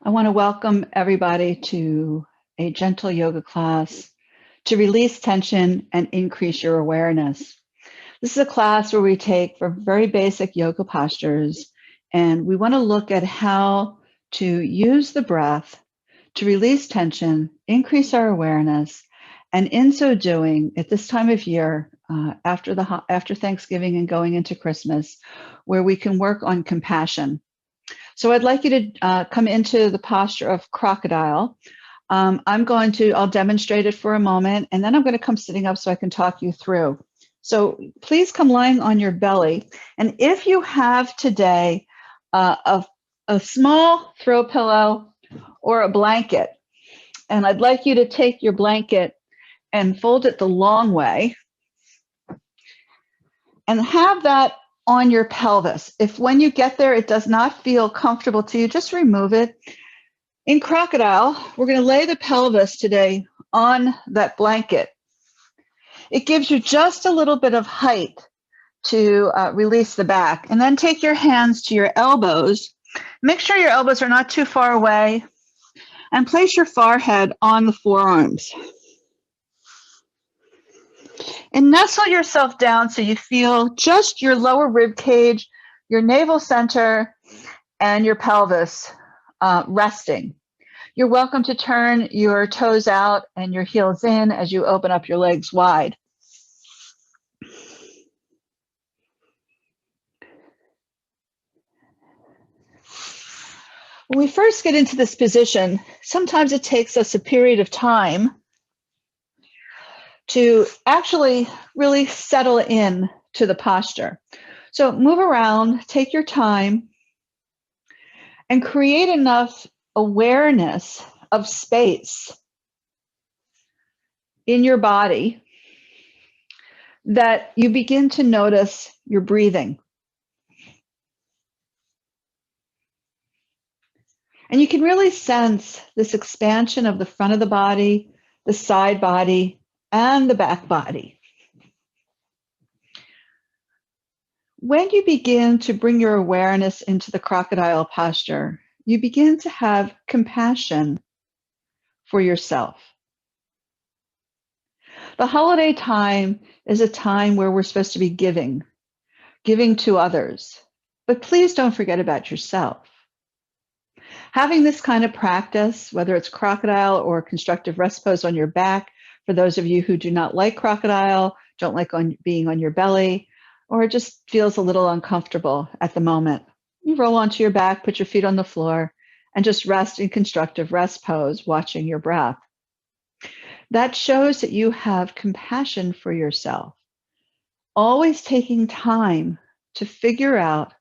I want to welcome everybody to a gentle yoga class to release tension and increase your awareness. This is a class where we take for very basic yoga postures and we want to look at how to use the breath to release tension, increase our awareness, and in so doing, at this time of year, after Thanksgiving and going into Christmas, where we can work on compassion. So I'd like you to come into the posture of crocodile. I'll demonstrate it for a moment, and then I'm going to come sitting up so I can talk you through. So please come lying on your belly. And if you have today a small throw pillow or a blanket, and I'd like you to take your blanket and fold it the long way and have that on your pelvis. If when you get there it does not feel comfortable to you, just remove it. In crocodile, we're going to lay the pelvis today on that blanket. It gives you just a little bit of height to release the back. And then take your hands to your elbows. Make sure your elbows are not too far away. And place your forehead on the forearms. And nestle yourself down so you feel just your lower rib cage, your navel center, and your pelvis resting. You're welcome to turn your toes out and your heels in as you open up your legs wide. When we first get into this position, sometimes it takes us a period of time to actually really settle in to the posture. So move around, take your time, and create enough awareness of space in your body that you begin to notice your breathing. And you can really sense this expansion of the front of the body, the side body, and the back body. When you begin to bring your awareness into the crocodile posture, you begin to have compassion for yourself. The holiday time is a time where we're supposed to be giving to others, but please don't forget about yourself. Having this kind of practice, whether it's crocodile or constructive rest pose on your back, for those of you who do not like crocodile, don't like being on your belly, or it just feels a little uncomfortable at the moment, you roll onto your back, put your feet on the floor, and just rest in constructive rest pose, watching your breath. That shows that you have compassion for yourself, always taking time to figure out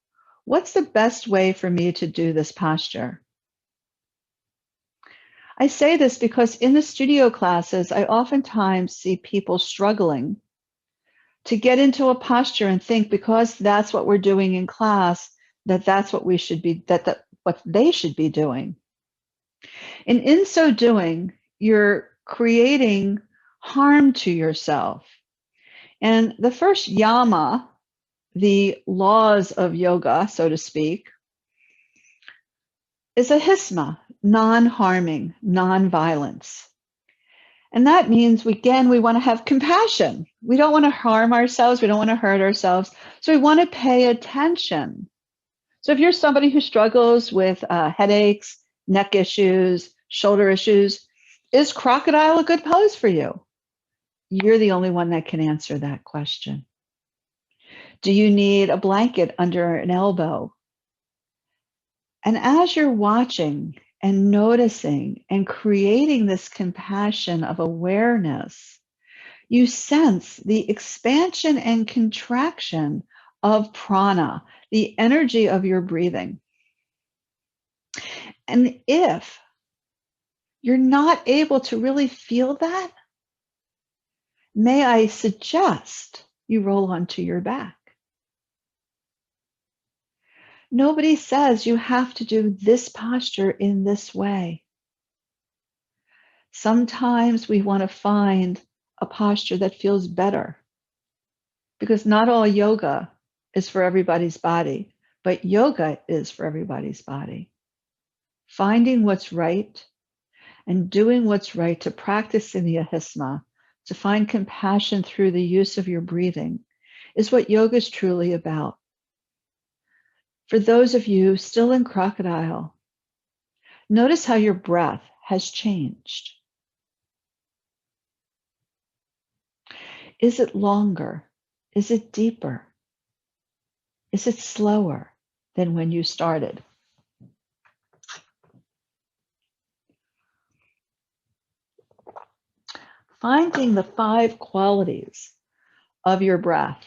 what's the best way for me to do this posture. I say this because in the studio classes, I oftentimes see people struggling to get into a posture and think because that's what we're doing in class, that's what we should be, what they should be doing. And in so doing, you're creating harm to yourself. And the first yama, the laws of yoga, so to speak, is ahisma, non-harming, non-violence. And that means, again, we want to have compassion. We don't want to harm ourselves. We don't want to hurt ourselves. So we want to pay attention. So if you're somebody who struggles with headaches, neck issues, shoulder issues, is crocodile a good pose for you? You're the only one that can answer that question. Do you need a blanket under an elbow? And as you're watching and noticing and creating this compassion of awareness, you sense the expansion and contraction of prana, the energy of your breathing. And if you're not able to really feel that, may I suggest you roll onto your back. Nobody says you have to do this posture in this way. Sometimes we want to find a posture that feels better, because not all yoga is for everybody's body, but yoga is for everybody's body. finding what's right and doing what's right, to practice in the ahisma, to find compassion through the use of your breathing, is what yoga is truly about. For those of you still in crocodile, notice how your breath has changed. Is it longer? Is it deeper? Is it slower than when you started? Finding the 5 qualities of your breath,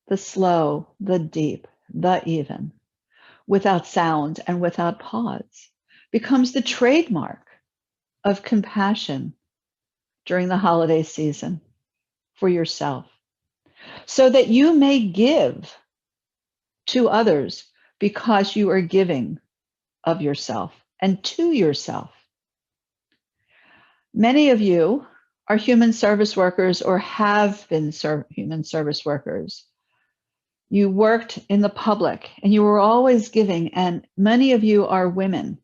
the slow, the deep, the even, without sound and without pause, becomes the trademark of compassion during the holiday season for yourself, so that you may give to others because you are giving of yourself and to yourself. Many of you are human service workers or have been human service workers. You worked in the public and you were always giving, and many of you are women,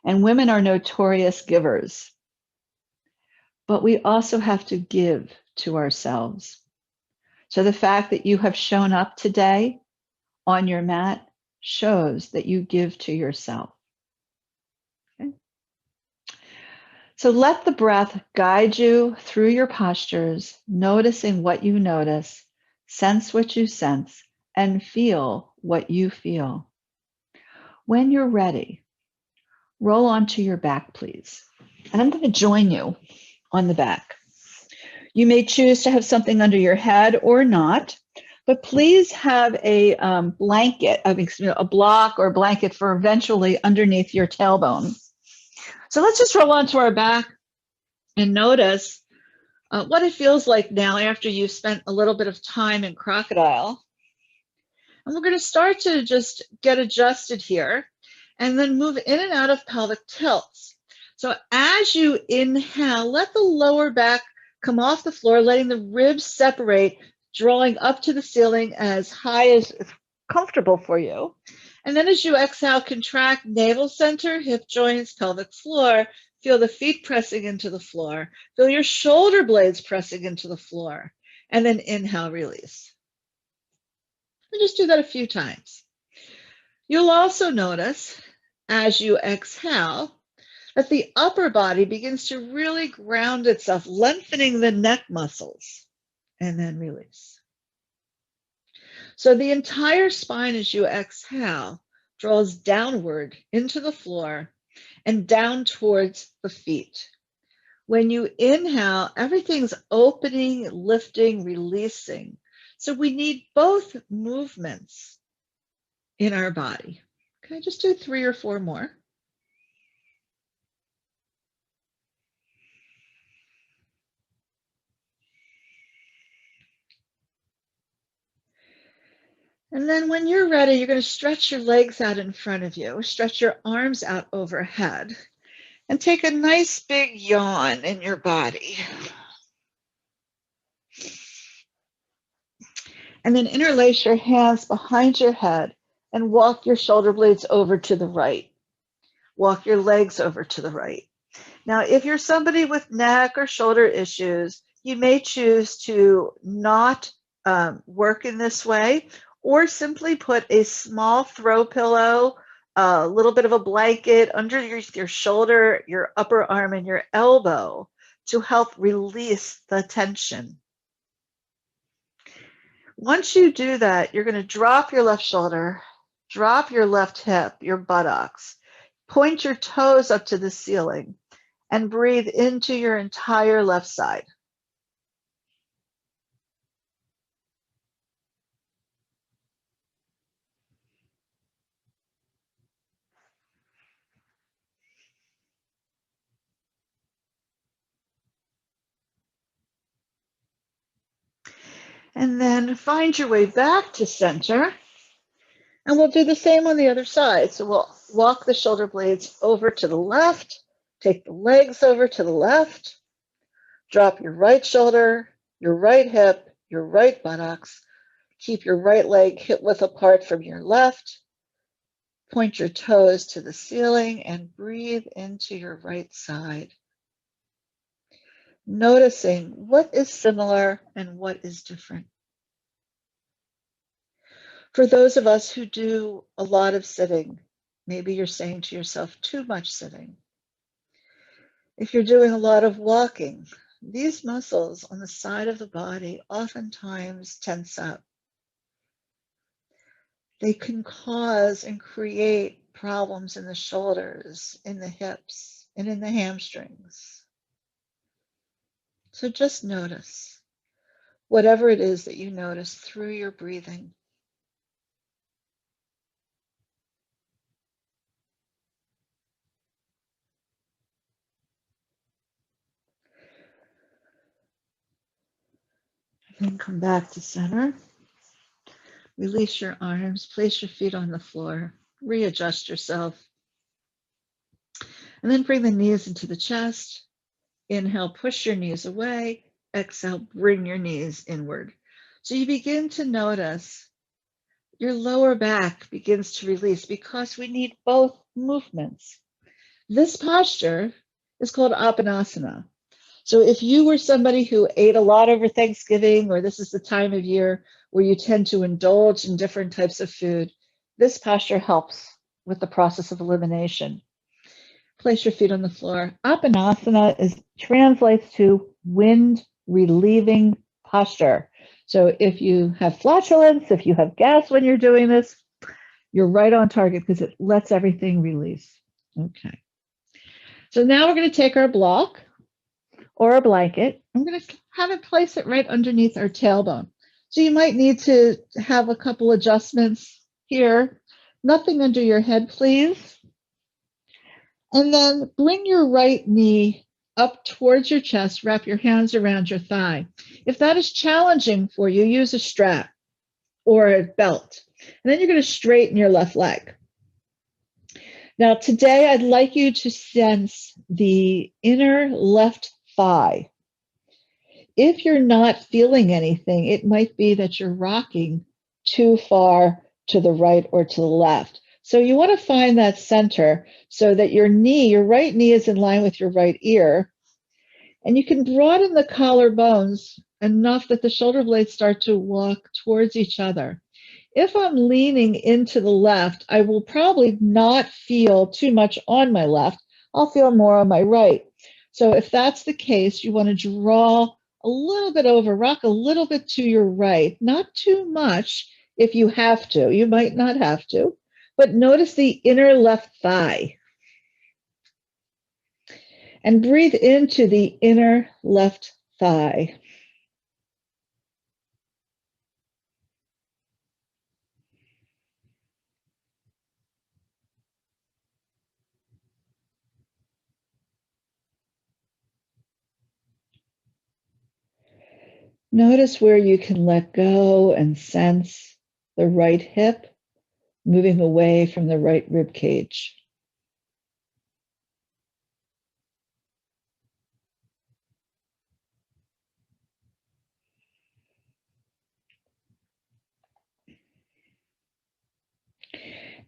and women are notorious givers. But we also have to give to ourselves. So the fact that you have shown up today on your mat shows that you give to yourself. Okay? So let the breath guide you through your postures, noticing what you notice, sense what you sense, and feel what you feel. When you're ready, roll onto your back, please. And I'm going to join you on the back. You may choose to have something under your head or not, but please have a blanket, a block or blanket for eventually underneath your tailbone. So let's just roll onto our back and notice what it feels like now after you've spent a little bit of time in crocodile. And we're going to start to just get adjusted here and then move in and out of pelvic tilts. So as you inhale, let the lower back come off the floor, letting the ribs separate, drawing up to the ceiling as high as comfortable for you. And then as you exhale, contract navel center, hip joints, pelvic floor. Feel the feet pressing into the floor. Feel your shoulder blades pressing into the floor. And then inhale, release. And just do that a few times. You'll also notice as you exhale that the upper body begins to really ground itself, lengthening the neck muscles, and then release. So the entire spine as you exhale draws downward into the floor and down towards the feet. When you inhale, everything's opening, lifting, releasing. So we need both movements in our body. Okay, just do 3 or 4 more. And then when you're ready, you're going to stretch your legs out in front of you, stretch your arms out overhead, and take a nice big yawn in your body. And then interlace your hands behind your head and walk your shoulder blades over to the right. Walk your legs over to the right. Now, if you're somebody with neck or shoulder issues, you may choose to not work in this way, or simply put a small throw pillow, a little bit of a blanket underneath your shoulder, your upper arm, and your elbow to help release the tension. Once you do that, you're going to drop your left shoulder, drop your left hip, your buttocks, point your toes up to the ceiling, and breathe into your entire left side. And then find your way back to center. And we'll do the same on the other side. So we'll walk the shoulder blades over to the left, take the legs over to the left, drop your right shoulder, your right hip, your right buttocks, keep your right leg hip width apart from your left, Point your toes to the ceiling and breathe into your right side, noticing what is similar and what is different. For those of us who do a lot of sitting, maybe you're saying to yourself, too much sitting. If you're doing a lot of walking, these muscles on the side of the body oftentimes tense up. They can cause and create problems in the shoulders, in the hips, and in the hamstrings. So just notice whatever it is that you notice through your breathing. Then come back to center. Release your arms, place your feet on the floor, readjust yourself. And then bring the knees into the chest. Inhale, push your knees away. Exhale, bring your knees inward. So you begin to notice your lower back begins to release because we need both movements. This posture is called Apanasana. So if you were somebody who ate a lot over Thanksgiving, or this is the time of year where you tend to indulge in different types of food, this posture helps with the process of elimination. Place your feet on the floor. Apanasana translates to wind relieving posture. So if you have flatulence, if you have gas when you're doing this, you're right on target because it lets everything release. Okay. So now we're going to take our block or a blanket. I'm going to have it place it right underneath our tailbone. So you might need to have a couple adjustments here. Nothing under your head, please. And then bring your right knee up towards your chest, wrap your hands around your thigh. If that is challenging for you, use a strap or a belt. And then you're going to straighten your left leg. Now today, I'd like you to sense the inner left thigh. If you're not feeling anything, it might be that you're rocking too far to the right or to the left. So you want to find that center so that your right knee is in line with your right ear. And you can broaden the collarbones enough that the shoulder blades start to walk towards each other. If I'm leaning into the left, I will probably not feel too much on my left. I'll feel more on my right. So if that's the case, you want to draw a little bit over, rock a little bit to your right, not too much if you have to. You might not have to, but notice the inner left thigh. And breathe into the inner left thigh. Notice where you can let go and sense the right hip moving away from the right rib cage.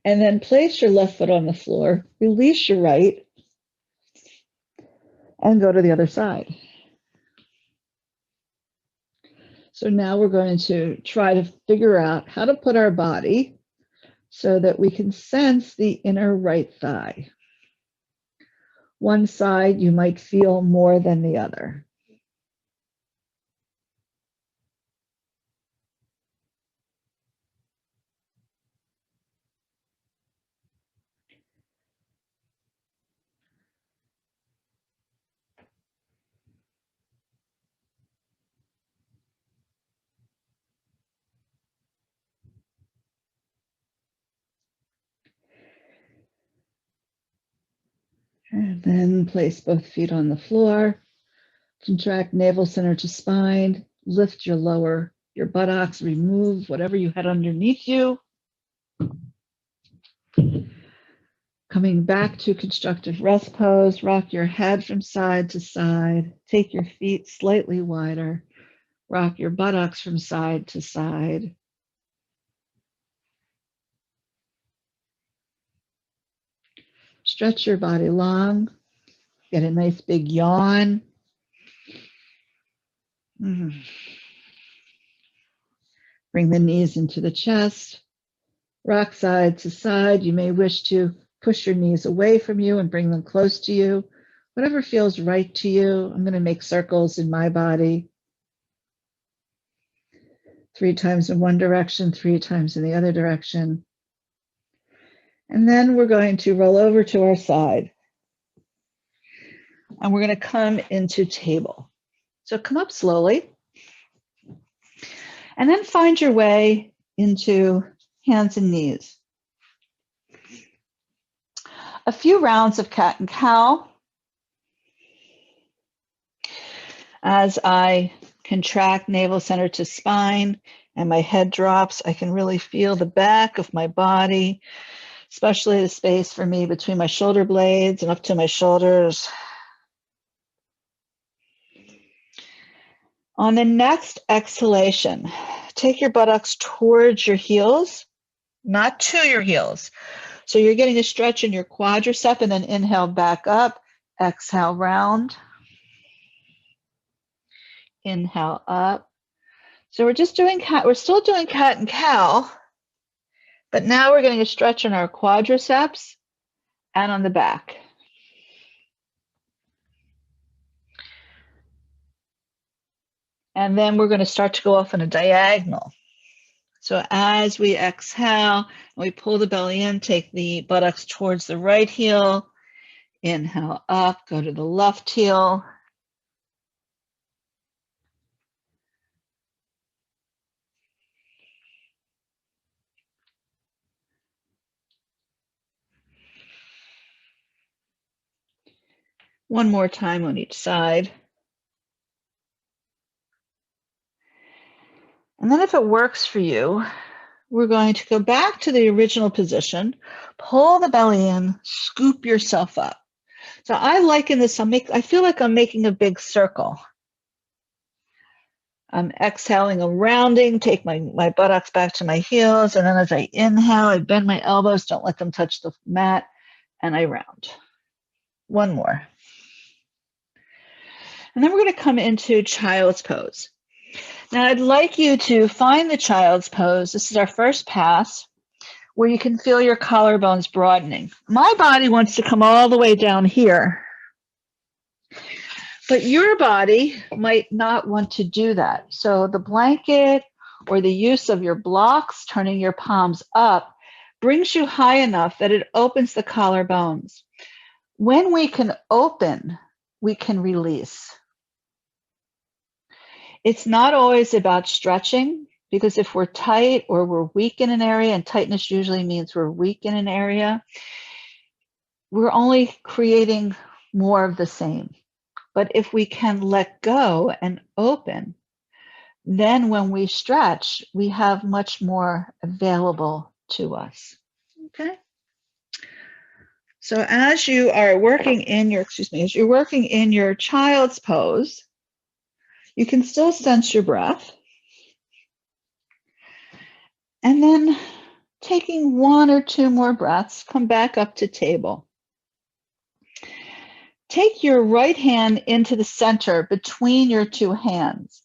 And then place your left foot on the floor, release your right, and go to the other side. So now we're going to try to figure out how to put our body so that we can sense the inner right thigh. One side you might feel more than the other. And then place both feet on the floor. Contract navel center to spine. Lift your buttocks, remove whatever you had underneath you. Coming back to constructive rest pose, rock your head from side to side. Take your feet slightly wider. Rock your buttocks from side to side. Stretch your body long. Get a nice big yawn. Bring the knees into the chest. Rock side to side. You may wish to push your knees away from you and bring them close to you. Whatever feels right to you. I'm going to make circles in my body. 3 times in one direction, 3 times in the other direction. And then we're going to roll over to our side. And we're going to come into table. So come up slowly. And then find your way into hands and knees. A few rounds of cat and cow. As I contract navel center to spine and my head drops, I can really feel the back of my body, especially the space for me between my shoulder blades and up to my shoulders. On the next exhalation, take your buttocks towards your heels, not to your heels. So you're getting a stretch in your quadricep, and then inhale back up, exhale round. Inhale up. So we're still doing cat and cow, but now we're getting a stretch in our quadriceps and on the back. And then we're going to start to go off on a diagonal. So as we exhale, we pull the belly in, take the buttocks towards the right heel, inhale up, go to the left heel. One more time on each side. And then if it works for you, we're going to go back to the original position, pull the belly in, scoop yourself up. So I liken this, I feel like I'm making a big circle. I'm exhaling, I'm rounding, take my buttocks back to my heels, and then as I inhale, I bend my elbows, don't let them touch the mat, and I round. One more. And then we're going to come into child's pose. Now I'd like you to find the child's pose. This is our first pass where you can feel your collarbones broadening. My body wants to come all the way down here, but your body might not want to do that. So the blanket or the use of your blocks, turning your palms up, brings you high enough that it opens the collarbones. When we can open, we can release. It's not always about stretching, because if we're tight or we're weak in an area, and tightness usually means we're weak in an area, we're only creating more of the same. But if we can let go and open, then when we stretch, we have much more available to us. Okay? So as you are working in your, as you're working in your child's pose, you can still sense your breath. And then taking 1 or 2 more breaths, come back up to table. Take your right hand into the center between your 2 hands.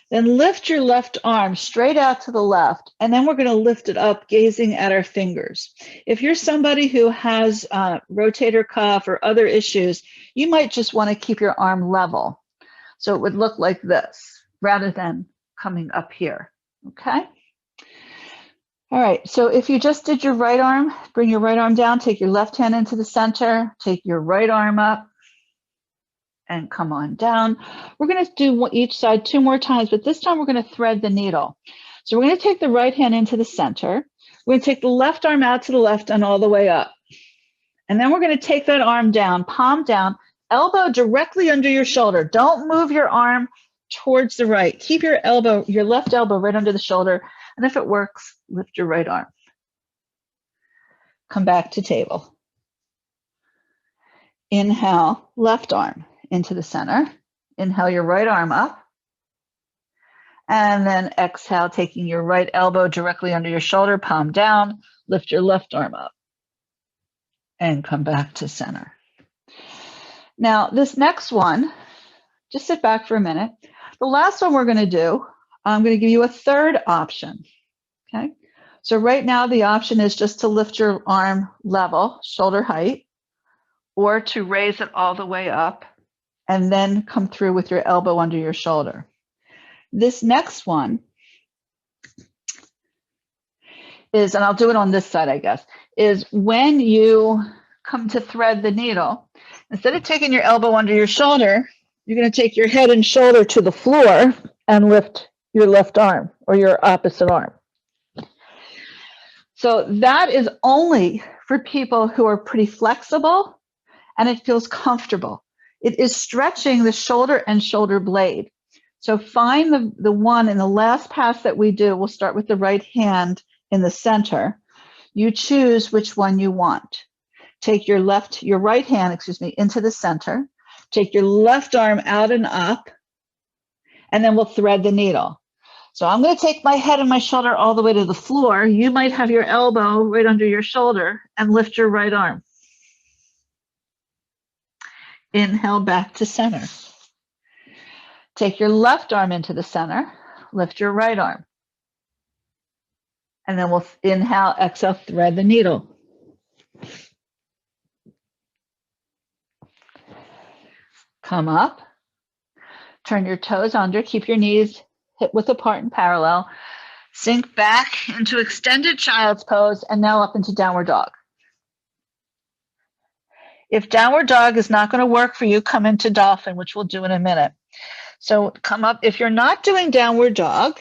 Then lift your left arm straight out to the left, and then we're going to lift it up, gazing at our fingers. If you're somebody who has rotator cuff or other issues, you might just want to keep your arm level. So it would look like this, rather than coming up here, okay? All right, so if you just did your right arm, bring your right arm down, take your left hand into the center, take your right arm up, and come on down. We're going to do each side 2 more times, but this time we're going to thread the needle. So we're going to take the right hand into the center. We're going to take the left arm out to the left and all the way up. And then we're going to take that arm down, palm down, elbow directly under your shoulder. Don't move your arm towards the right. Keep your elbow, your left elbow right under the shoulder. And if it works, lift your right arm. Come back to table. Inhale, left arm into the center. Inhale your right arm up. And then exhale, taking your right elbow directly under your shoulder, palm down, lift your left arm up. and come back to center. Now, this next one, just sit back for a minute. The last one we're going to do, I'm going to give you a third option. Okay. So right now the option is just to lift your arm level, shoulder height, or to raise it all the way up and then come through with your elbow under your shoulder. This next one is, and I'll do it on this side, I guess, is when you come to thread the needle, instead of taking your elbow under your shoulder, you're going to take your head and shoulder to the floor and lift your left arm or your opposite arm. So that is only for people who are pretty flexible and it feels comfortable. It is stretching the shoulder and shoulder blade. So find the one in the last pass that we do. We'll start with the right hand in the center. You choose which one you want. Take your right hand, into the center. Take your left arm out and up, and then we'll thread the needle. So I'm going to take my head and my shoulder all the way to the floor. You might have your elbow right under your shoulder and lift your right arm. Inhale back to center. Take your left arm into the center, lift your right arm. And then we'll inhale, exhale, thread the needle. Come up, turn your toes under, keep your knees hip width apart and parallel. Sink back into extended child's pose and now up into downward dog. If downward dog is not going to work for you, come into dolphin, which we'll do in a minute. So come up. If you're not doing downward dog,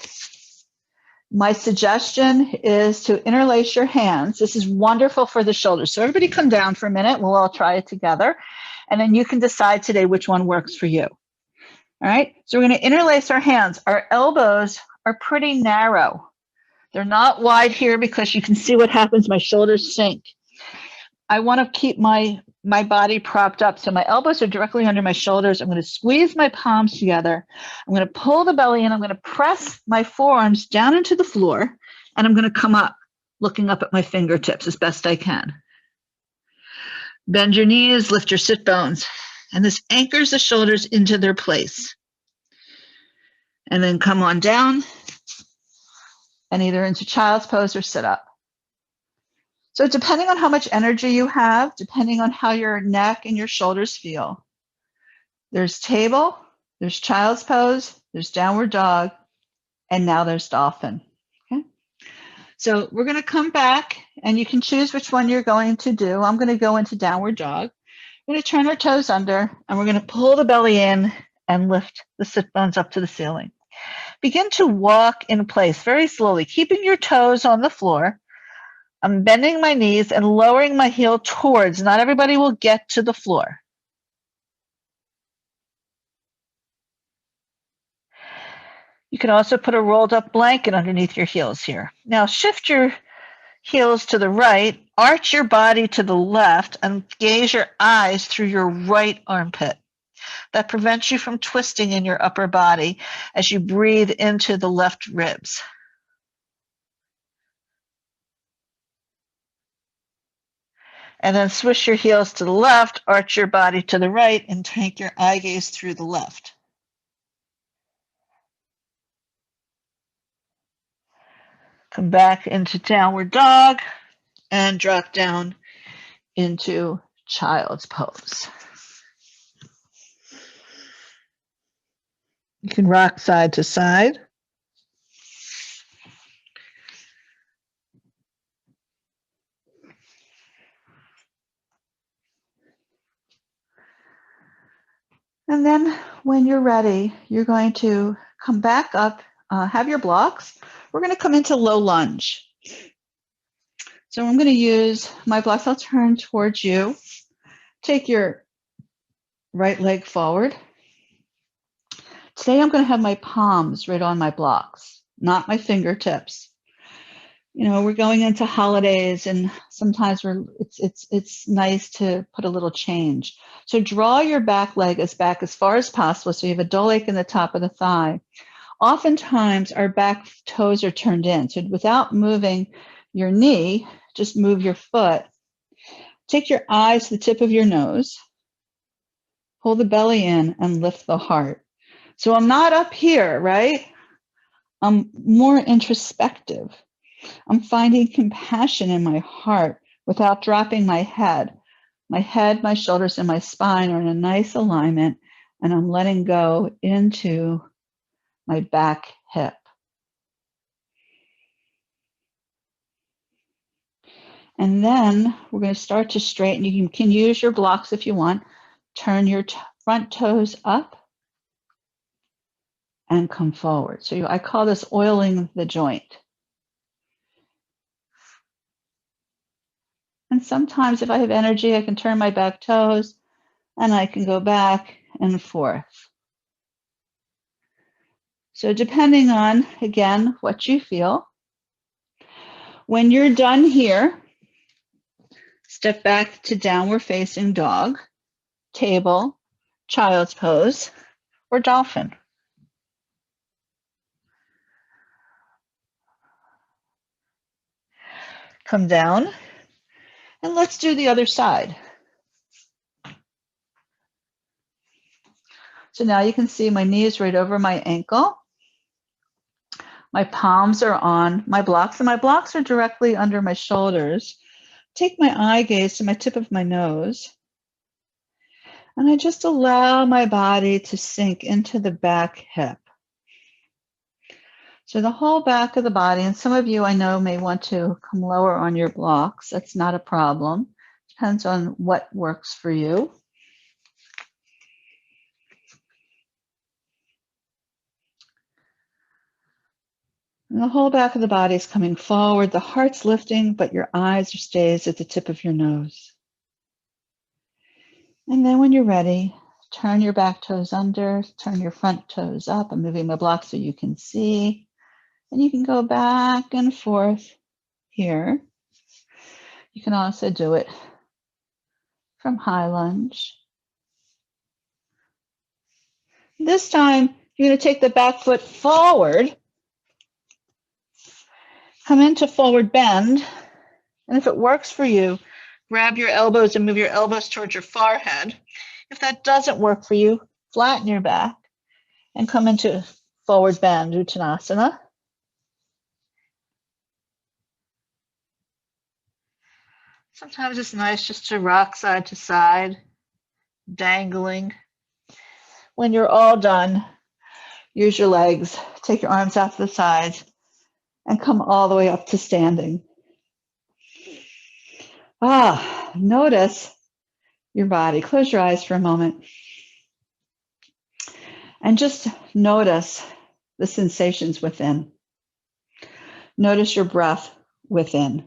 my suggestion is to interlace your hands. This is wonderful for the shoulders. So everybody come down for a minute. We'll all try it together. And then you can decide today which one works for you. All right. So we're going to interlace our hands. Our elbows are pretty narrow. They're not wide here because you can see what happens. My shoulders sink. I want to keep my body propped up. So my elbows are directly under my shoulders. I'm going to squeeze my palms together. I'm going to pull the belly in. I'm going to press my forearms down into the floor. And I'm going to come up, looking up at my fingertips as best I can. Bend your knees, lift your sit bones. And this anchors the shoulders into their place. And then come on down and either into child's pose or sit up. So depending on how much energy you have, depending on how your neck and your shoulders feel, there's table, there's child's pose, there's downward dog, and now there's dolphin. Okay. So we're going to come back and you can choose which one you're going to do. I'm going to go into downward dog. We're going to turn our toes under and we're going to pull the belly in and lift the sit bones up to the ceiling. Begin to walk in place very slowly, keeping your toes on the floor. I'm bending my knees and lowering my heel towards. Not everybody will get to the floor. You can also put a rolled up blanket underneath your heels here. Now shift your heels to the right, arch your body to the left, and gaze your eyes through your right armpit. That prevents you from twisting in your upper body as you breathe into the left ribs. And then swish your heels to the left, arch your body to the right, and take your eye gaze through the left. Come back into downward dog and drop down into child's pose. You can rock side to side. And then when you're ready, you're going to come back up, have your blocks. We're going to come into low lunge. So I'm going to use my blocks. I'll turn towards you. Take your right leg forward. Today I'm going to have my palms right on my blocks, not my fingertips. You know, we're going into holidays and sometimes it's nice to put a little change. So draw your back leg back as far as possible so you have a dull ache in the top of the thigh. Oftentimes our back toes are turned in. So without moving your knee, just move your foot Take your eyes to the tip of your nose, pull the belly in and lift the heart. So I'm not up here, right? I'm more introspective. I'm finding compassion in my heart without dropping my head. My head, my shoulders, and my spine are in a nice alignment, and I'm letting go into my back hip. And then we're going to start to straighten. You can use your blocks if you want. Turn your front toes up and come forward. So I call this oiling the joint. And sometimes if I have energy, I can turn my back toes and I can go back and forth. So depending on, again, what you feel. When you're done here, step back to downward facing dog, table, child's pose, or dolphin. Come down, and let's do the other side. So now you can see my knees right over my ankle. My palms are on my blocks, and my blocks are directly under my shoulders. Take my eye gaze to my tip of my nose, and I just allow my body to sink into the back hip. So the whole back of the body, and some of you I know may want to come lower on your blocks. That's not a problem. Depends on what works for you. And the whole back of the body is coming forward. The heart's lifting, but your eyes stays at the tip of your nose. And then when you're ready, turn your back toes under, turn your front toes up. I'm moving my blocks so you can see. And you can go back and forth here. You can also do it from high lunge. This time, you're going to take the back foot forward, come into forward bend, and if it works for you, grab your elbows and move your elbows towards your forehead. If that doesn't work for you, flatten your back and come into forward bend, Uttanasana. Sometimes it's nice just to rock side to side, dangling. When you're all done, use your legs, take your arms out to the sides, and come all the way up to standing. Notice your body. Close your eyes for a moment. And just notice the sensations within. Notice your breath within.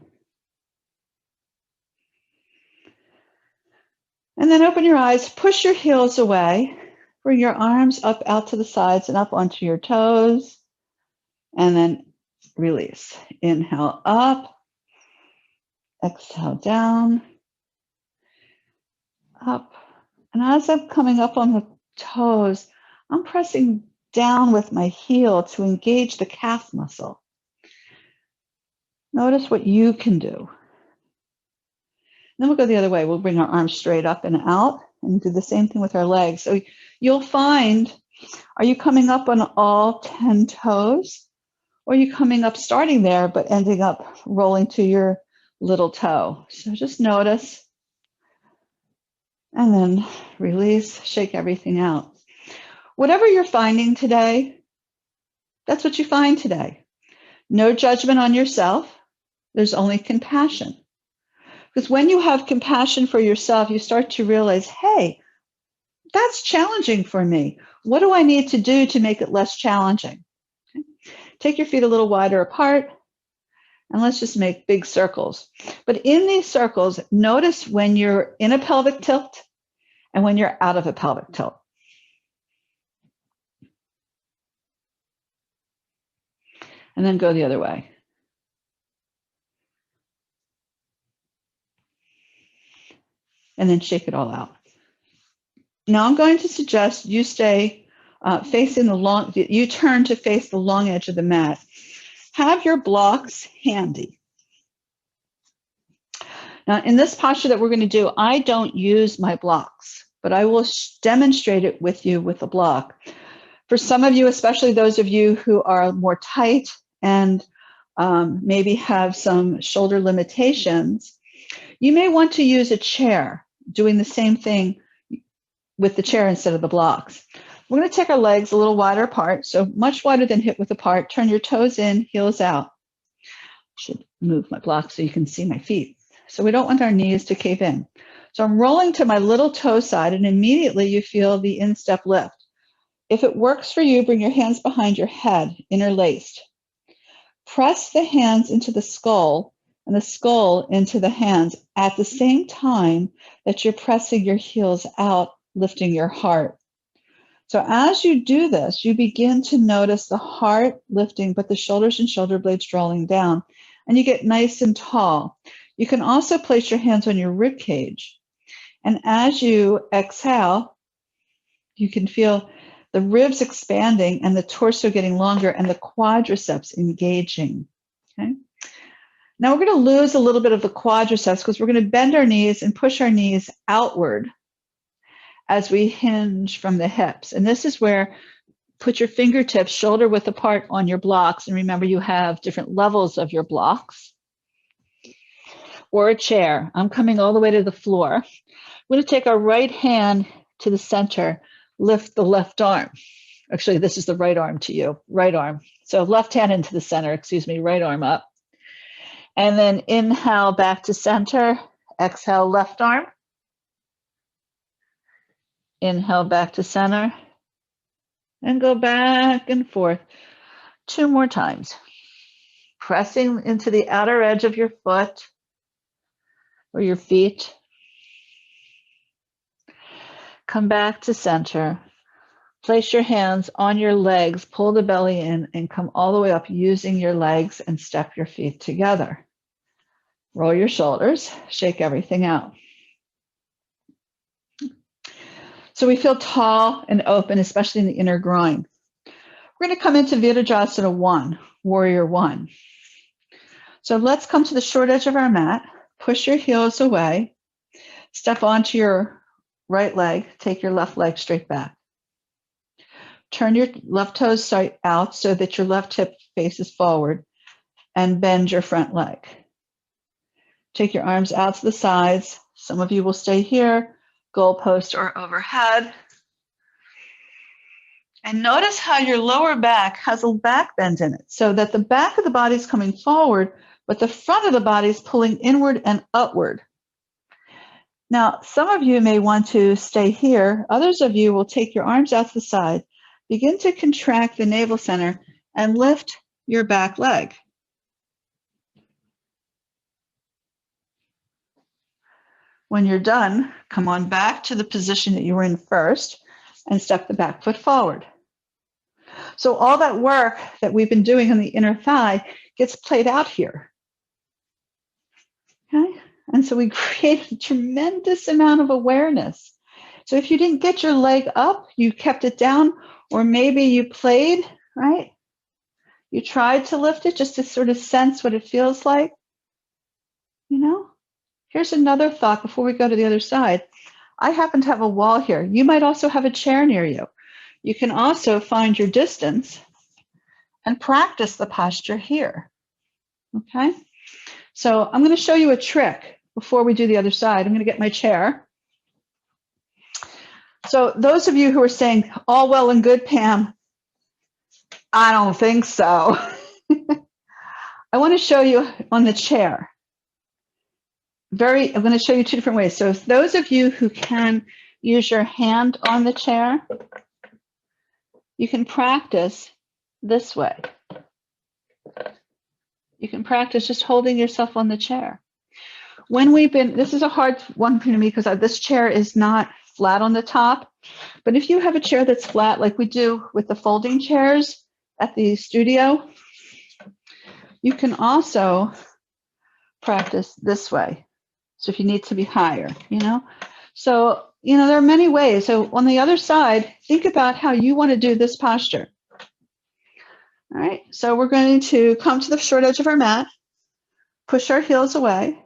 And then open your eyes, push your heels away, bring your arms up out to the sides and up onto your toes, and then release. Inhale up, exhale down, up. And as I'm coming up on the toes, I'm pressing down with my heel to engage the calf muscle. Notice what you can do. Then we'll go the other way. We'll bring our arms straight up and out and do the same thing with our legs. So you'll find, are you coming up on all 10 toes? Or are you coming up starting there, but ending up rolling to your little toe? So just notice. And then release, shake everything out. Whatever you're finding today, that's what you find today. No judgment on yourself. There's only compassion. Because when you have compassion for yourself, you start to realize, hey, that's challenging for me. What do I need to do to make it less challenging? Okay. Take your feet a little wider apart, and let's just make big circles. But in these circles, notice when you're in a pelvic tilt and when you're out of a pelvic tilt. And then go the other way. And then shake it all out. Now I'm going to suggest you stay facing the long, you turn to face the long edge of the mat. Have your blocks handy. Now, in this posture that we're going to do, I don't use my blocks, but I will demonstrate it with you with a block. For some of you, especially those of you who are more tight and maybe have some shoulder limitations, you may want to use a chair, doing the same thing with the chair instead of the blocks. We're going to take our legs a little wider apart, so much wider than hip width apart. Turn your toes in, heels out. Should move my block so you can see my feet. So we don't want our knees to cave in. So I'm rolling to my little toe side, and immediately you feel the instep lift. If it works for you, bring your hands behind your head, interlaced. Press the hands into the skull and the skull into the hands at the same time that you're pressing your heels out, lifting your heart. So as you do this, you begin to notice the heart lifting, but the shoulders and shoulder blades drawing down, and you get nice and tall. You can also place your hands on your rib cage. And as you exhale, you can feel the ribs expanding and the torso getting longer and the quadriceps engaging. Okay. Now we're going to lose a little bit of the quadriceps because we're going to bend our knees and push our knees outward as we hinge from the hips. And this is where put your fingertips shoulder width apart on your blocks. And remember, you have different levels of your blocks or a chair. I'm coming all the way to the floor. We're going to take our right hand to the center, lift the left arm. Actually, this is the right arm to you, right arm. So left hand into the center, excuse me, right arm up. And then inhale back to center, exhale left arm. Inhale back to center and go back and forth 2 more times. Pressing into the outer edge of your foot or your feet. Come back to center. Place your hands on your legs, pull the belly in, and come all the way up using your legs and step your feet together. Roll your shoulders, shake everything out. So we feel tall and open, especially in the inner groin. We're going to come into Virabhadrasana 1, Warrior 1. So let's come to the short edge of our mat, push your heels away, step onto your right leg, take your left leg straight back. Turn your left toes out so that your left hip faces forward and bend your front leg. Take your arms out to the sides. Some of you will stay here, goalpost or overhead. And notice how your lower back has a back bend in it so that the back of the body is coming forward, but the front of the body is pulling inward and upward. Now, some of you may want to stay here. Others of you will take your arms out to the side, begin to contract the navel center and lift your back leg. When you're done, come on back to the position that you were in first and step the back foot forward. So all that work that we've been doing on the inner thigh gets played out here. Okay? And so we create a tremendous amount of awareness. So if you didn't get your leg up, you kept it down, or maybe you played, right? You tried to lift it just to sort of sense what it feels like. You know? Here's another thought before we go to the other side. I happen to have a wall here. You might also have a chair near you. You can also find your distance and practice the posture here. Okay? So I'm going to show you a trick before we do the other side. I'm going to get my chair. So those of you who are saying, all well and good, Pam, I don't think so. I want to show you on the chair. I'm going to show you 2 different ways. So those of you who can use your hand on the chair, you can practice this way. You can practice just holding yourself on the chair. This is a hard one for me because this chair is not flat on the top, but if you have a chair that's flat, like we do with the folding chairs at the studio, you can also practice this way. So if you need to be higher, you know. So, you know, there are many ways. So on the other side, think about how you want to do this posture. All right, so we're going to come to the short edge of our mat, push our heels away,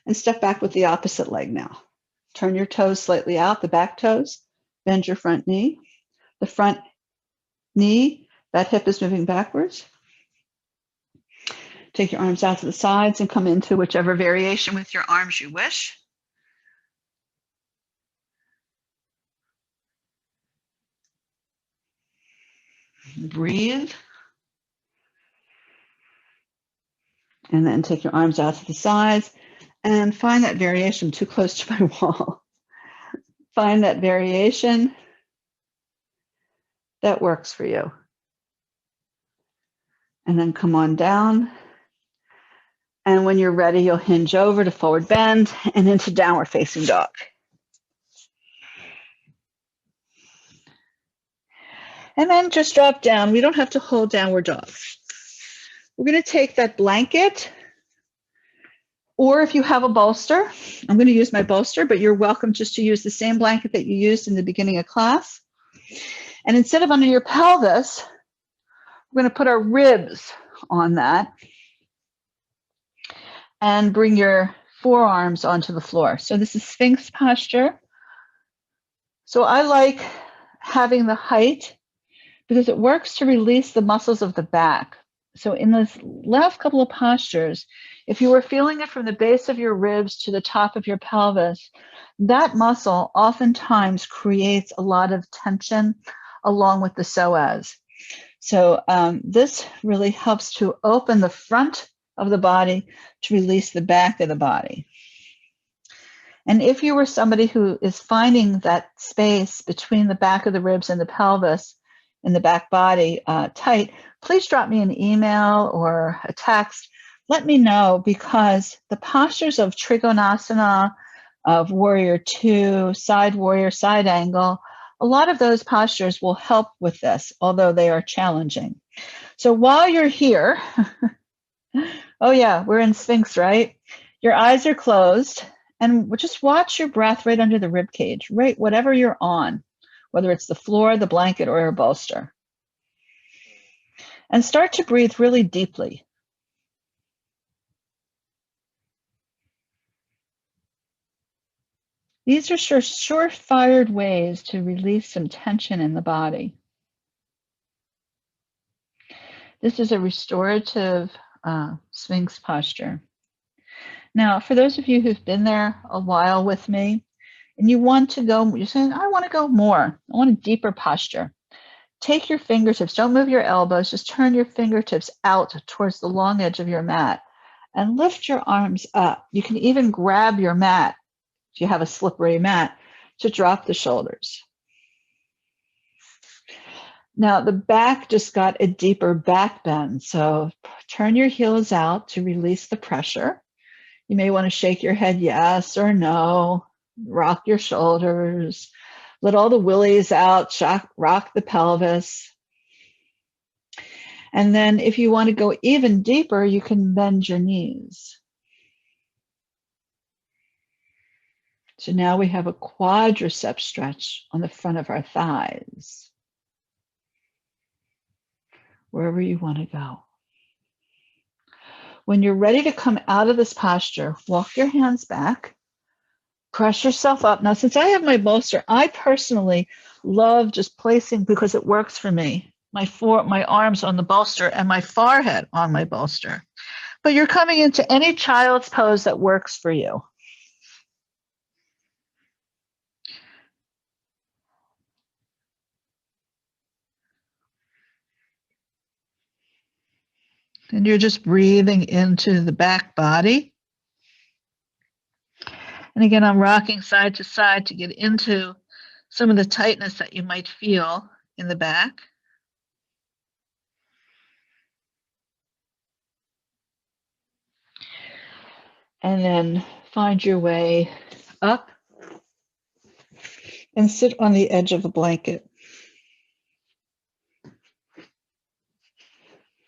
And step back with the opposite leg now. Turn your toes slightly out, the back toes. Bend your front knee. The front knee, that hip is moving backwards. Take your arms out to the sides and come into whichever variation with your arms you wish. Breathe. And then take your arms out to the sides and find that variation. I'm too close to my wall. Find that variation that works for you. And then come on down. And when you're ready, you'll hinge over to forward bend and into downward facing dog. And then just drop down. We don't have to hold downward dog. We're going to take that blanket, or if you have a bolster, I'm going to use my bolster, but you're welcome just to use the same blanket that you used in the beginning of class. And instead of under your pelvis, we're going to put our ribs on that and bring your forearms onto the floor. So this is Sphinx posture. So I like having the height because it works to release the muscles of the back. So in this last couple of postures, if you were feeling it from the base of your ribs to the top of your pelvis, that muscle oftentimes creates a lot of tension along with the psoas. So this really helps to open the front of the body to release the back of the body. And if you were somebody who is finding that space between the back of the ribs and the pelvis in the back body tight, please drop me an email or a text. Let me know, because the postures of Trikonasana, of Warrior Two, Side Warrior, Side Angle, a lot of those postures will help with this, although they are challenging. So while you're here, oh yeah, we're in Sphinx, right? Your eyes are closed, and just watch your breath right under the rib cage, right? Whatever you're on, whether it's the floor, the blanket, or a bolster. And start to breathe really deeply. These are surefire ways to release some tension in the body. This is a restorative Sphinx posture. Now, for those of you who've been there a while with me, and you want to go, you're saying, I want to go more. I want a deeper posture. Take your fingertips, don't move your elbows, just turn your fingertips out towards the long edge of your mat and lift your arms up. You can even grab your mat, if you have a slippery mat, to drop the shoulders. Now the back just got a deeper back bend, so turn your heels out to release the pressure. You may want to shake your head yes or no, rock your shoulders, let all the willies out, rock the pelvis. And then if you want to go even deeper, you can bend your knees. So now we have a quadricep stretch on the front of our thighs. Wherever you want to go. When you're ready to come out of this posture, walk your hands back, press yourself up. Now, since I have my bolster, I personally love just placing, because it works for me, my arms on the bolster and my forehead on my bolster. But you're coming into any child's pose that works for you. And you're just breathing into the back body. And again, I'm rocking side to side to get into some of the tightness that you might feel in the back. And then find your way up and sit on the edge of a blanket.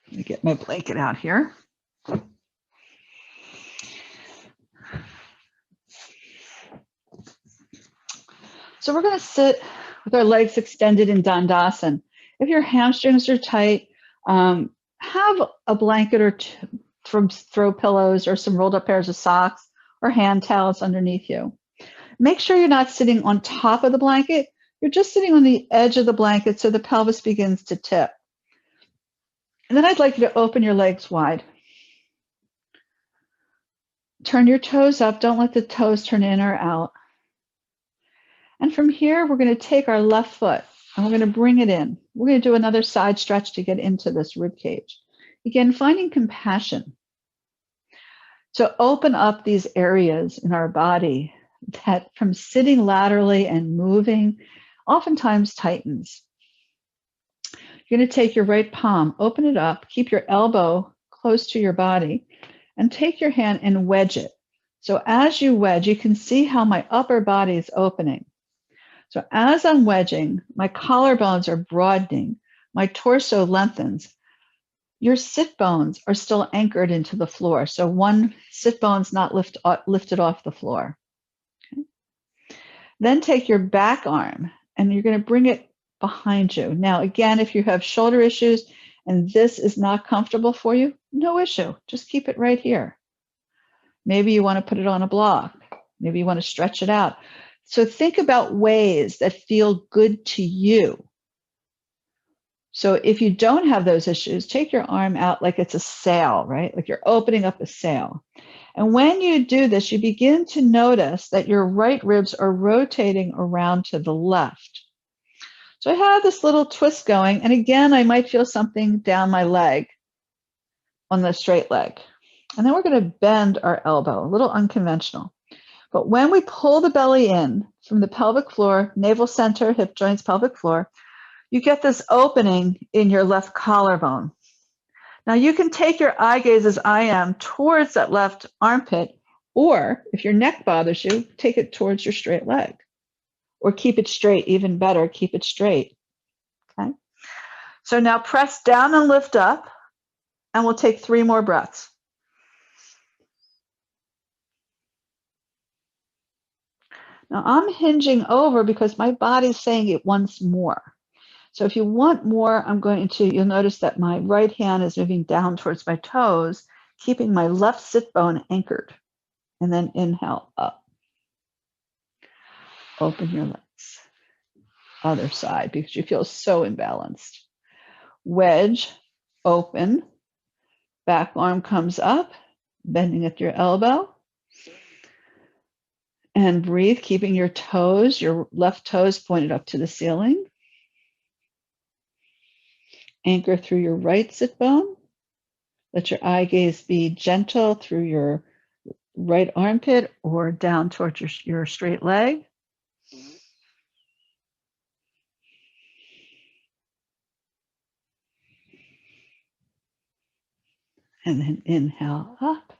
Let me get my blanket out here. So we're going to sit with our legs extended in Dandasana. If your hamstrings are tight, have a blanket or two, from throw pillows or some rolled up pairs of socks or hand towels underneath you. Make sure you're not sitting on top of the blanket. You're just sitting on the edge of the blanket so the pelvis begins to tip. And then I'd like you to open your legs wide. Turn your toes up. Don't let the toes turn in or out. And from here, we're going to take our left foot and we're going to bring it in. We're going to do another side stretch to get into this rib cage. Again, finding compassion. So open up these areas in our body that from sitting laterally and moving oftentimes tightens. You're going to take your right palm, open it up, keep your elbow close to your body, and take your hand and wedge it. So as you wedge, you can see how my upper body is opening. So as I'm wedging, my collarbones are broadening, my torso lengthens. Your sit bones are still anchored into the floor. So one sit bone's not lifted off the floor. Okay. Then take your back arm and you're going to bring it behind you. Now, again, if you have shoulder issues and this is not comfortable for you, no issue. Just keep it right here. Maybe you want to put it on a block. Maybe you want to stretch it out. So think about ways that feel good to you. So if you don't have those issues, take your arm out like it's a sail, right? Like you're opening up a sail. And when you do this, you begin to notice that your right ribs are rotating around to the left. So I have this little twist going. And again, I might feel something down my leg on the straight leg. And then we're going to bend our elbow, a little unconventional. But when we pull the belly in from the pelvic floor, navel center, hip joints, pelvic floor, you get this opening in your left collarbone. Now you can take your eye gaze as I am towards that left armpit, or if your neck bothers you, take it towards your straight leg. Or keep it straight, even better, keep it straight. Okay. So now press down and lift up, and we'll take 3 more breaths. Now I'm hinging over because my body's saying it wants more. So if you want more, you'll notice that my right hand is moving down towards my toes, keeping my left sit bone anchored. And then inhale up. Open your legs. Other side, because you feel so imbalanced. Wedge, open. Back arm comes up, bending at your elbow. And breathe, keeping your toes, your left toes pointed up to the ceiling. Anchor through your right sit bone. Let your eye gaze be gentle through your right armpit or down towards your straight leg. And then inhale up.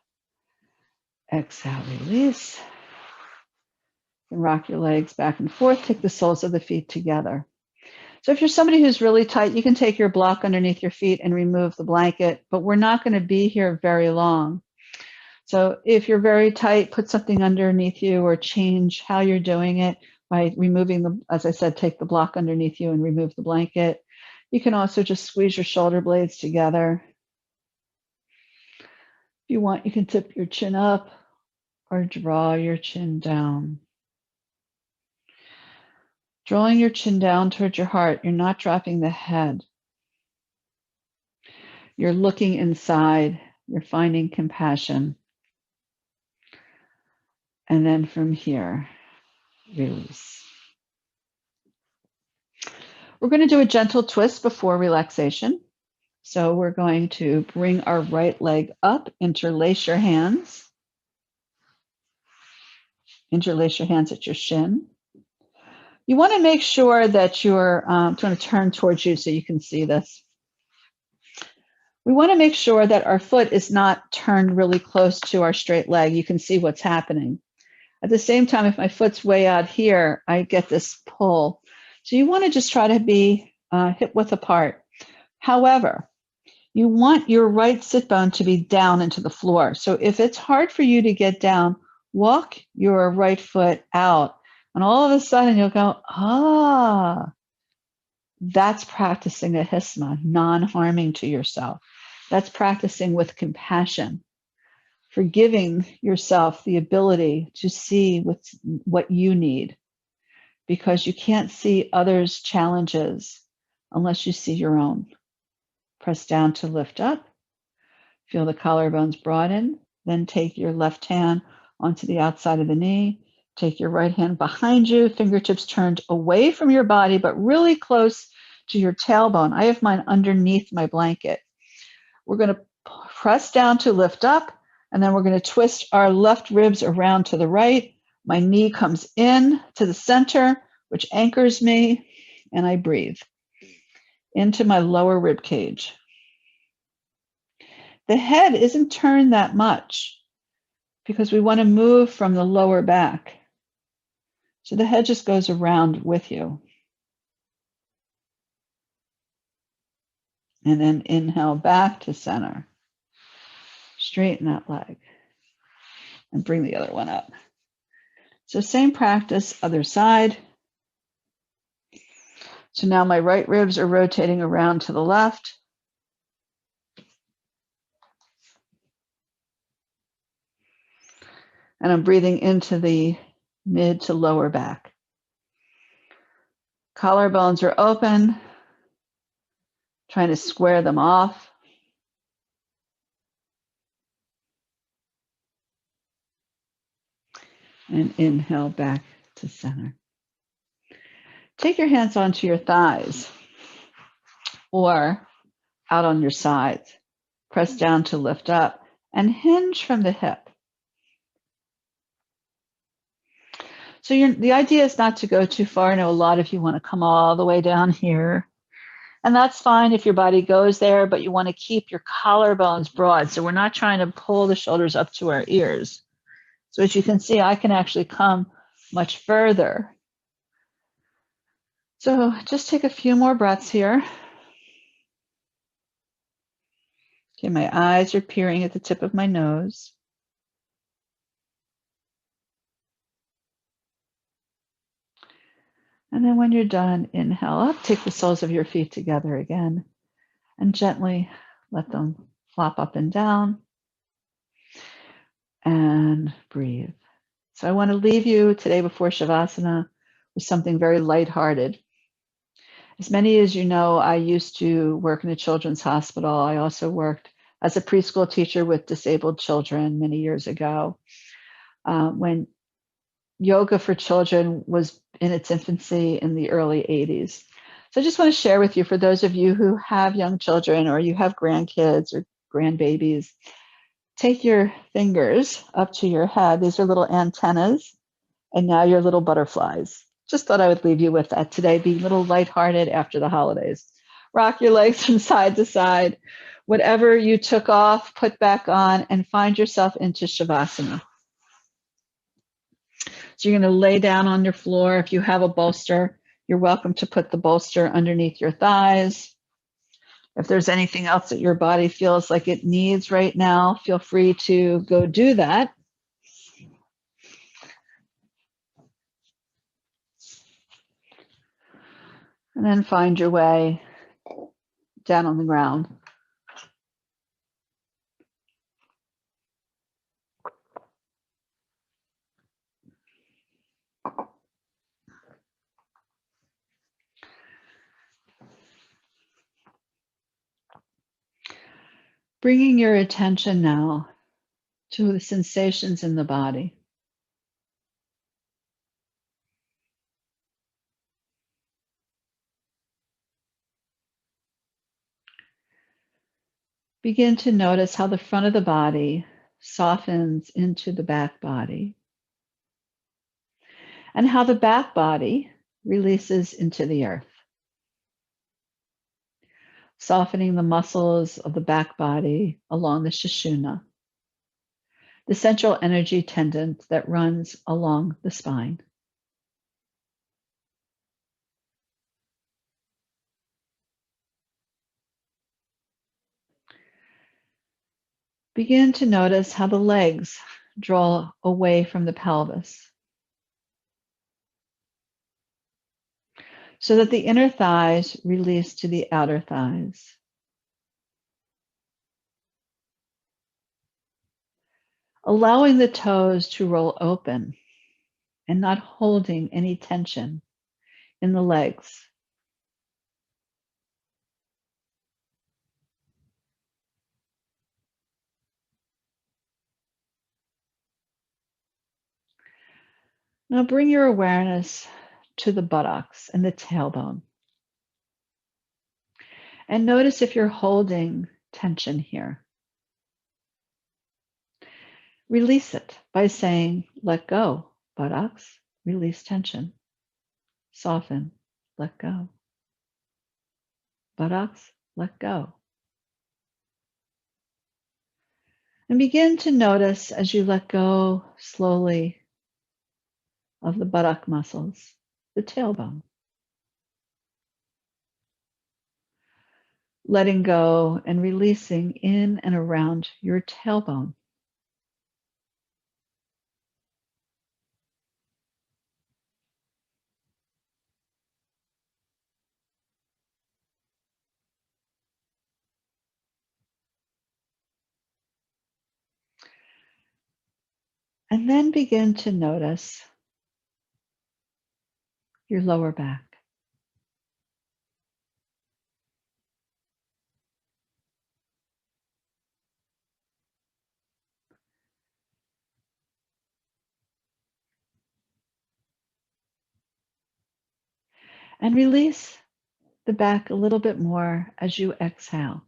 Exhale, release. And rock your legs back and forth. Take the soles of the feet together. So if you're somebody who's really tight, you can take your block underneath your feet and remove the blanket, but we're not going to be here very long. So if you're very tight, put something underneath you or change how you're doing it by removing as I said, take the block underneath you and remove the blanket. You can also just squeeze your shoulder blades together. If you want, you can tip your chin up or draw your chin down. Drawing your chin down towards your heart, you're not dropping the head. You're looking inside, you're finding compassion. And then from here, release. We're going to do a gentle twist before relaxation. So we're going to bring our right leg up, interlace your hands. Interlace your hands at your shin. You want to make sure that you're I'm going to turn towards you so you can see this. We want to make sure that our foot is not turned really close to our straight leg. You can see what's happening. At the same time, if my foot's way out here, I get this pull. So you want to just try to be hip width apart. However, you want your right sit bone to be down into the floor. So if it's hard for you to get down, walk your right foot out. And all of a sudden you'll go, that's practicing ahisma, non-harming to yourself. That's practicing with compassion for giving yourself the ability to see what you need, because you can't see others' challenges unless you see your own. Press down to lift up. Feel the collarbones broaden. Then take your left hand onto the outside of the knee. Take your right hand behind you, fingertips turned away from your body, but really close to your tailbone. I have mine underneath my blanket. We're going to press down to lift up, and then we're going to twist our left ribs around to the right. My knee comes in to the center, which anchors me, and I breathe into my lower rib cage. The head isn't turned that much because we want to move from the lower back. So the head just goes around with you. And then inhale back to center. Straighten that leg and bring the other one up. So same practice, other side. So now my right ribs are rotating around to the left. And I'm breathing into the mid to lower back. Collarbones are open, trying to square them off. And inhale back to center. Take your hands onto your thighs or out on your sides. Press down to lift up and hinge from the hip. So the idea is not to go too far. I know a lot of you want to come all the way down here. And that's fine if your body goes there, but you want to keep your collarbones broad. So we're not trying to pull the shoulders up to our ears. So as you can see, I can actually come much further. So just take a few more breaths here. Okay, my eyes are peering at the tip of my nose. And then when you're done, inhale up, take the soles of your feet together again, and gently let them flop up and down, and breathe. So I want to leave you today before Shavasana with something very lighthearted. As many as you know, I used to work in a children's hospital. I also worked as a preschool teacher with disabled children many years ago, when yoga for children was in its infancy in the early 80s. So I just want to share with you, for those of you who have young children or you have grandkids or grandbabies, take your fingers up to your head. These are little antennas, and now you're little butterflies. Just thought I would leave you with that today. Be a little lighthearted after the holidays. Rock your legs from side to side. Whatever you took off, put back on, and find yourself into Shavasana. So you're going to lay down on your floor. If you have a bolster, you're welcome to put the bolster underneath your thighs. If there's anything else that your body feels like it needs right now, feel free to go do that. And then find your way down on the ground. Bringing your attention now to the sensations in the body. Begin to notice how the front of the body softens into the back body, and how the back body releases into the earth, softening the muscles of the back body along the Sushumna, the central energy tendon that runs along the spine. Begin to notice how the legs draw away from the pelvis, so that the inner thighs release to the outer thighs. allowing the toes to roll open and not holding any tension in the legs. Now bring your awareness to the buttocks and the tailbone. And notice if you're holding tension here. Release it by saying, let go, buttocks, release tension. Soften, let go. Buttocks, let go. And begin to notice as you let go slowly of the buttock muscles, the tailbone. Letting go and releasing in and around your tailbone. And then begin to notice your lower back. And release the back a little bit more as you exhale.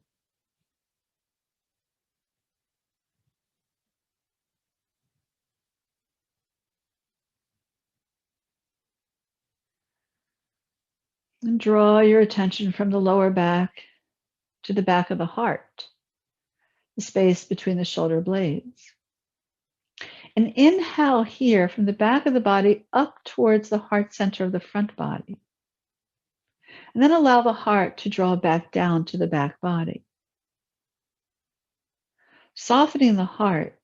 And draw your attention from the lower back to the back of the heart, the space between the shoulder blades. And inhale here from the back of the body up towards the heart center of the front body. And then allow the heart to draw back down to the back body. Softening the heart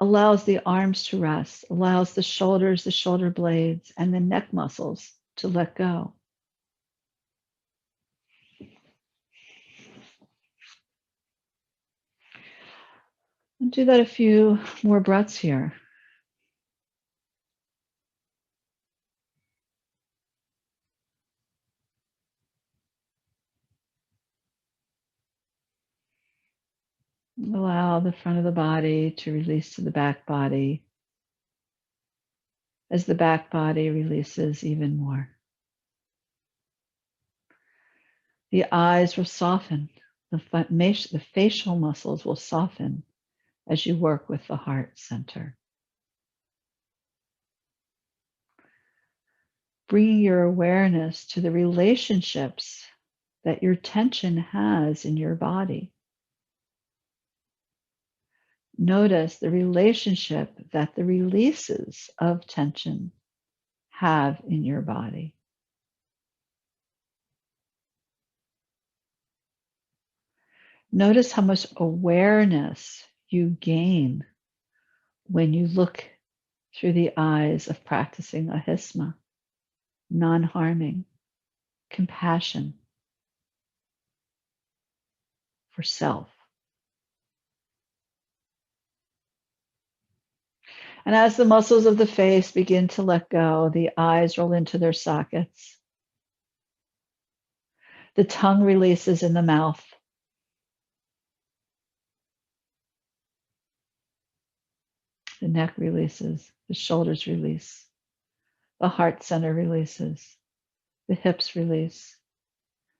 allows the arms to rest, allows the shoulders, the shoulder blades, and the neck muscles to let go. And do that a few more breaths here. Allow the front of the body to release to the back body as the back body releases even more. The eyes will soften. The facial muscles will soften as you work with the heart center. Bringing your awareness to the relationships that your tension has in your body. Notice the relationship that the releases of tension have in your body. Notice how much awareness you gain when you look through the eyes of practicing ahisma, non-harming, compassion for self. And as the muscles of the face begin to let go, the eyes roll into their sockets. The tongue releases in the mouth. The neck releases, the shoulders release, the heart center releases, the hips release,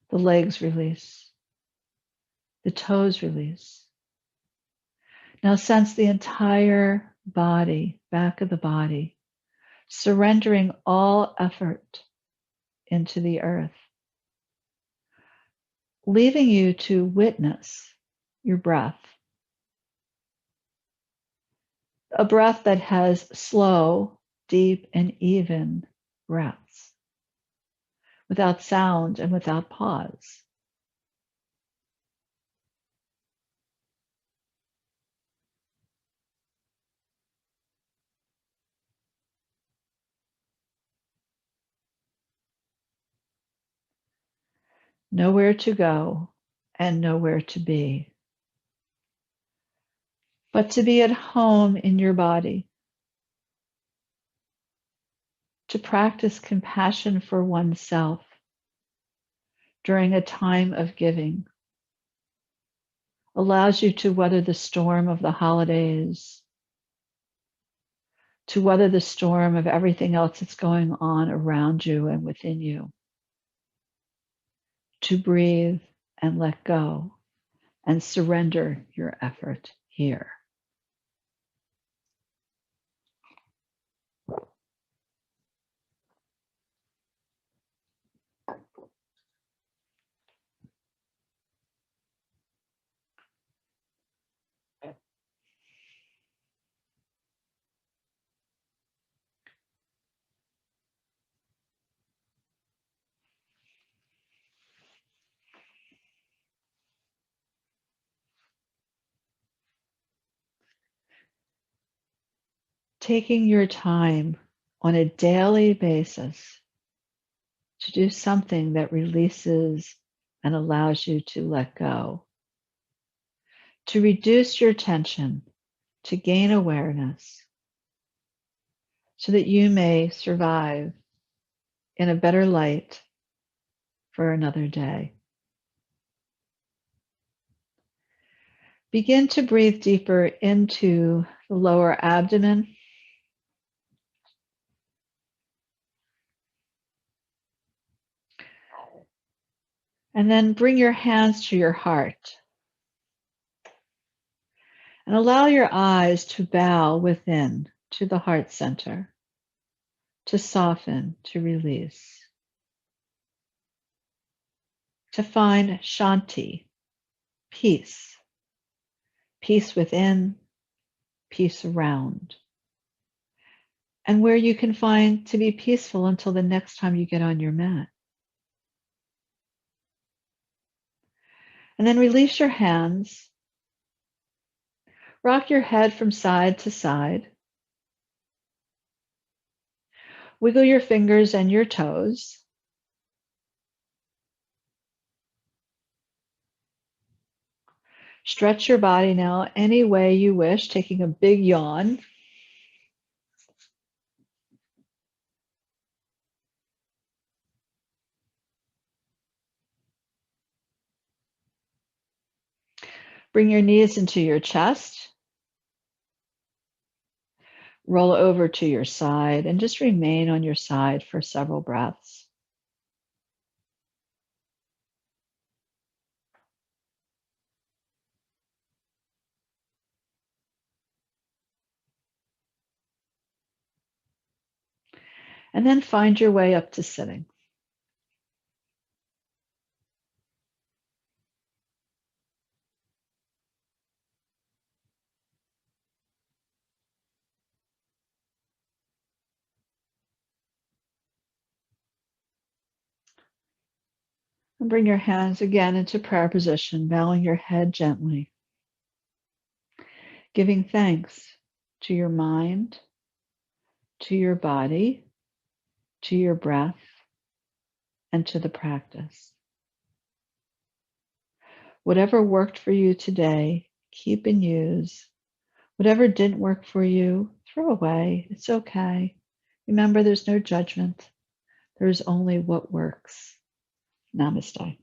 the legs release, the toes release. Now sense the entire body, back of the body, surrendering all effort into the earth, leaving you to witness your breath. A breath that has slow, deep, and even breaths, without sound and without pause. Nowhere to go and nowhere to be. but to be at home in your body, to practice compassion for oneself during a time of giving, allows you to weather the storm of the holidays, to weather the storm of everything else that's going on around you and within you, to breathe and let go and surrender your effort here. Taking your time on a daily basis to do something that releases and allows you to let go, to reduce your tension, to gain awareness, so that you may survive in a better light for another day. Begin to breathe deeper into the lower abdomen. And then bring your hands to your heart. And allow your eyes to bow within to the heart center, to soften, to release, to find Shanti, peace, peace within, peace around, and where you can find to be peaceful until the next time you get on your mat. And then release your hands. Rock your head from side to side. Wiggle your fingers and your toes. Stretch your body now any way you wish, taking a big yawn. Bring your knees into your chest. Roll over to your side and just remain on your side for several breaths. And then find your way up to sitting. And bring your hands again into prayer position, bowing your head gently. Giving thanks to your mind, to your body, to your breath, and to the practice. Whatever worked for you today, keep and use. Whatever didn't work for you, throw away. It's okay. Remember, there's no judgment. There's only what works. Namaste.